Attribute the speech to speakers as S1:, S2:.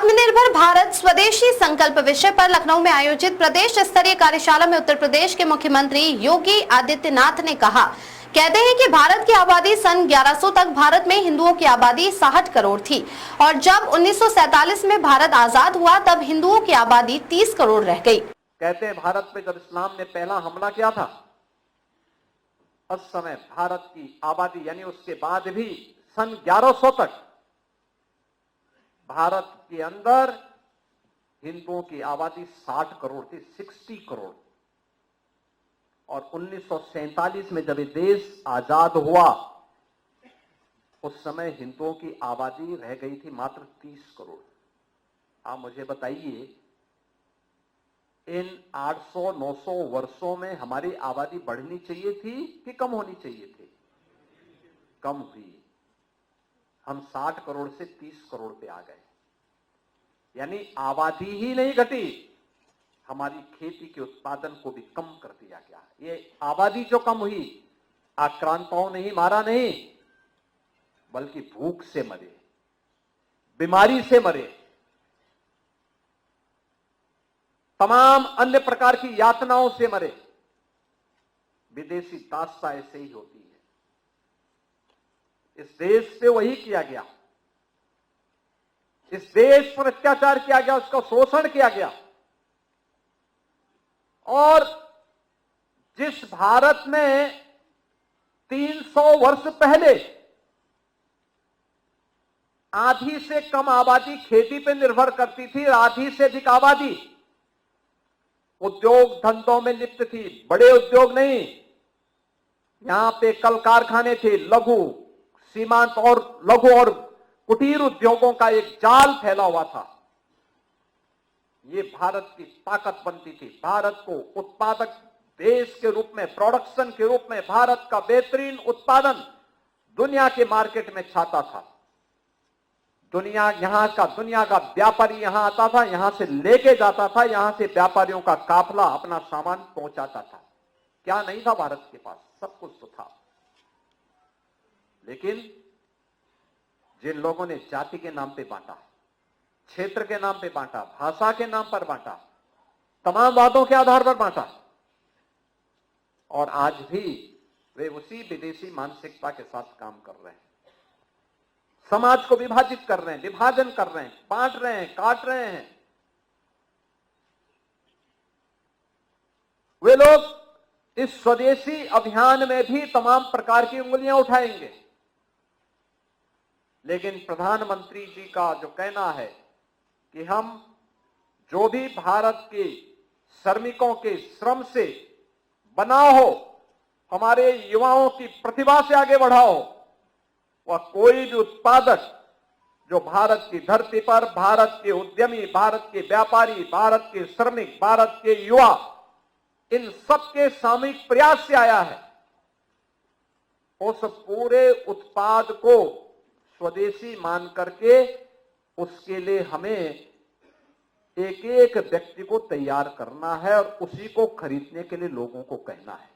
S1: आत्मनिर्भर भारत स्वदेशी संकल्प विषय पर लखनऊ में आयोजित प्रदेश स्तरीय कार्यशाला में उत्तर प्रदेश के मुख्यमंत्री योगी आदित्यनाथ ने कहते हैं कि भारत की आबादी सन 1100 तक भारत में हिंदुओं की आबादी 60 करोड़ थी और जब 1947 में भारत आजाद हुआ तब हिंदुओं की आबादी 30 करोड़ रह गई।
S2: कहते हैं भारत पे जब इस्लाम ने पहला हमला किया था उस समय भारत की आबादी यानी उसके बाद भी सन 1100 तक भारत के अंदर हिंदुओं की आबादी 60 करोड़ थी, 60 करोड़। और 1947 में जब ये देश आजाद हुआ उस समय हिंदुओं की आबादी रह गई थी मात्र 30 करोड़। आप मुझे बताइए इन 800-900 वर्षों में हमारी आबादी बढ़नी चाहिए थी कि कम होनी चाहिए थी? कम हुई। हम 60 करोड़ से 30 करोड़ पे आ गए, यानी आबादी ही नहीं घटी, हमारी खेती के उत्पादन को भी कम कर दिया गया। ये आबादी जो कम हुई आक्रांताओं ने ही मारा नहीं, बल्कि भूख से मरे, बीमारी से मरे, तमाम अन्य प्रकार की यातनाओं से मरे। विदेशी दास्ता ऐसे ही होती है। इस देश पे वही किया गया, इस देश पर अत्याचार किया गया, उसका शोषण किया गया। और जिस भारत में 300 वर्ष पहले आधी से कम आबादी खेती पे निर्भर करती थी, आधी से अधिक आबादी उद्योग धंधों में लिप्त थी, बड़े उद्योग नहीं, यहां पे कल कारखाने थे, लघु सीमांत और लघु और कुटीर उद्योगों का एक जाल फैला हुआ था। ये भारत की ताकत बनती थी। भारत को उत्पादक देश के रूप में, प्रोडक्शन के रूप में भारत का बेहतरीन उत्पादन दुनिया के मार्केट में छाता था। दुनिया का व्यापारी यहां आता था, यहां से लेके जाता था, यहां से व्यापारियों का काफला अपना सामान पहुंचाता था। क्या नहीं था भारत के पास? सब कुछ तो था। लेकिन जिन लोगों ने जाति के नाम पे बांटा, क्षेत्र के नाम पे बांटा, भाषा के नाम पर बांटा, तमाम बातों के आधार पर बांटा, और आज भी वे उसी विदेशी मानसिकता के साथ काम कर रहे हैं। समाज को विभाजित कर रहे हैं, विभाजन कर रहे हैं, बांट रहे हैं, काट रहे हैं। वे लोग इस स्वदेशी अभियान में भी तमाम प्रकार की उंगलियां उठाएंगे। लेकिन प्रधानमंत्री जी का जो कहना है कि हम जो भी भारत के श्रमिकों के श्रम से बना हो, हमारे युवाओं की प्रतिभा से आगे बढ़ाओ, वह कोई भी उत्पादक जो भारत की धरती पर भारत के उद्यमी, भारत के व्यापारी, भारत के श्रमिक, भारत के युवा, इन सबके सामूहिक प्रयास से आया है, उस पूरे उत्पाद को स्वदेशी मान करके उसके लिए हमें एक एक व्यक्ति को तैयार करना है और उसी को खरीदने के लिए लोगों को कहना है।